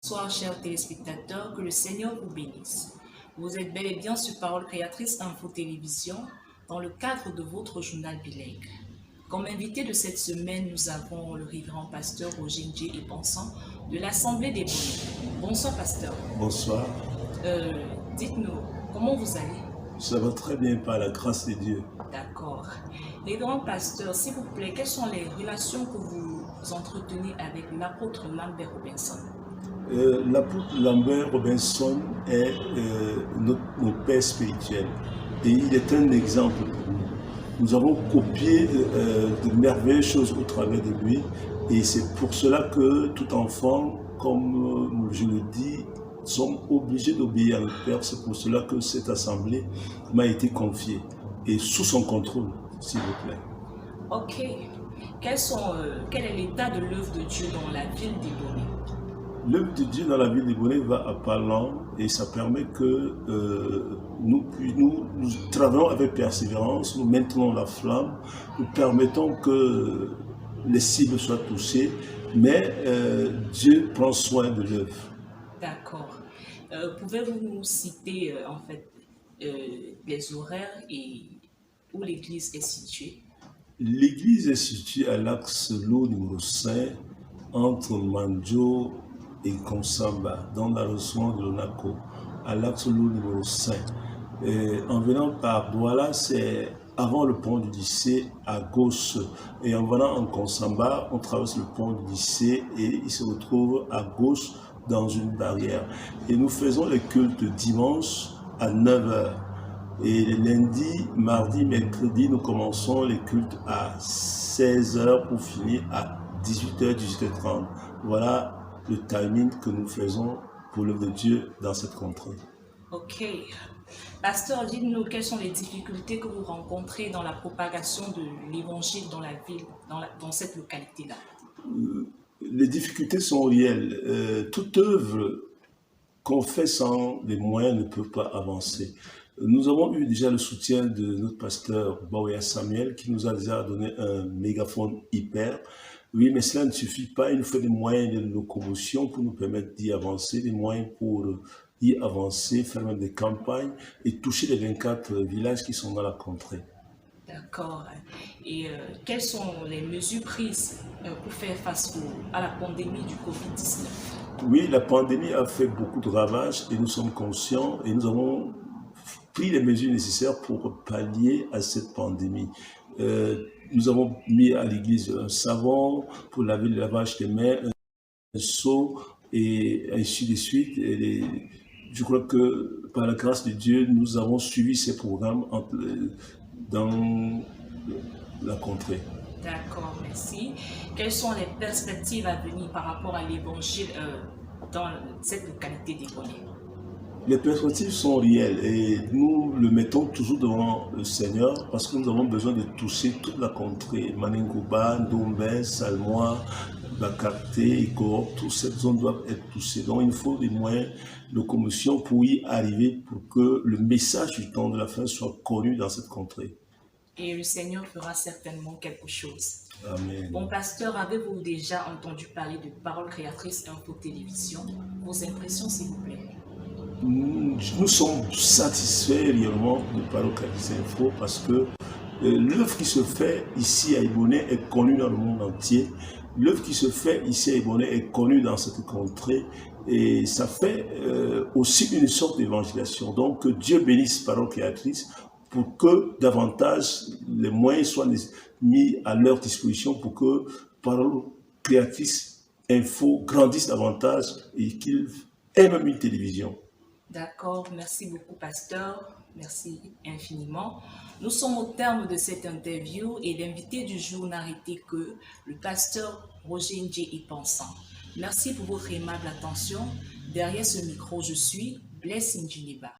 Bonsoir, chers téléspectateurs, que le Seigneur vous bénisse. Vous êtes bel et bien sur Parole Créatrice Info Télévision dans le cadre de votre journal bilingue. Comme invité de cette semaine, nous avons le révérend pasteur Roger Ndje Eponsang de l'Assemblée des Bonnets. Bonsoir, pasteur. Bonsoir. Dites-nous, comment vous allez? Ça va très bien par la grâce de Dieu. D'accord. Révérend pasteur, s'il vous plaît, quelles sont les relations que vous entretenez avec l'apôtre Lambert Robinson? L'apôtre Lambert Robinson est notre père spirituel et il est un exemple pour nous. Nous avons copié de merveilleuses choses au travers de lui et c'est pour cela que tout enfant, comme je le dis, sommes obligés d'obéir à notre Père. C'est pour cela que cette assemblée m'a été confiée et sous son contrôle, s'il vous plaît. Ok. Quel est l'état de l'œuvre de Dieu dans la ville des Bonnets? L'œuvre de Dieu dans la ville des Bonnets va à pas lents et ça permet que nous travaillons avec persévérance, nous maintenons la flamme, nous permettons que les cibles soient touchées, mais Dieu prend soin de l'œuvre. D'accord. Pouvez-vous nous citer les horaires et où l'église est située? L'église est située à l'axe l'eau numéro 5 entre Manjo et Konsamba, dans l'arrondissement de l'Onako, à l'axe l'eau numéro 5. En venant par Douala, c'est avant le pont du lycée à gauche. Et en venant en Konsamba, on traverse le pont du lycée et il se retrouve à gauche dans une barrière. Et nous faisons les cultes dimanche à 9h. Et les lundis, mardi, mercredi, nous commençons les cultes à 16h pour finir à 18h, 18h30. Voilà le timing que nous faisons pour l'œuvre de Dieu dans cette contrée. Ok. Pasteur, dites-nous quelles sont les difficultés que vous rencontrez dans la propagation de l'évangile dans la ville, dans cette localité-là. Les difficultés sont réelles. Toute œuvre qu'on fait sans les moyens ne peut pas avancer. Nous avons eu déjà le soutien de notre pasteur Baouya Samuel qui nous a déjà donné un mégaphone hyper. Oui, mais cela ne suffit pas. Il nous faut des moyens de locomotion pour nous permettre d'y avancer, des moyens pour y avancer, faire même des campagnes et toucher les 24 villages qui sont dans la contrée. D'accord. Et quelles sont les mesures prises pour faire face à la pandémie du Covid-19? Oui, la pandémie a fait beaucoup de ravages et nous sommes conscients et nous avons pris les mesures nécessaires pour pallier à cette pandémie. Nous avons mis à l'église un savon pour laver le lavage des mains, un seau et ainsi de suite. Je crois que par la grâce de Dieu, nous avons suivi ces programmes dans la contrée. D'accord, merci. Quelles sont les perspectives à venir par rapport à l'évangile dans cette localité des Bonnets? Les perspectives sont réelles et nous le mettons toujours devant le Seigneur parce que nous avons besoin de toucher toute la contrée. Maningouba, Ndombe, Salmois, Bakarte, Iko, toutes ces zones doivent être touchées. Donc il faut des moyens de locomotion pour y arriver, pour que le message du temps de la fin soit connu dans cette contrée. Et le Seigneur fera certainement quelque chose. Amen. Bon pasteur, avez-vous déjà entendu parler de Parole Créatrice Info Télévision? Vos impressions, s'il vous plaît. Nous sommes satisfaits réellement de Parole Créatrice Info parce que l'œuvre qui se fait ici à Ibonais est connue dans le monde entier. L'œuvre qui se fait ici à Ibonais est connue dans cette contrée et ça fait aussi une sorte d'évangélisation. Donc Dieu bénisse Parole Créatrice pour que davantage les moyens soient mis à leur disposition pour que Parole Créatrice Info grandisse davantage et qu'ils aient même une télévision. D'accord, merci beaucoup pasteur, merci infiniment. Nous sommes au terme de cette interview et l'invité du jour n'a été que le pasteur Roger Ndje Eponsang. Merci pour votre aimable attention. Derrière ce micro, je suis Bless Njiniba.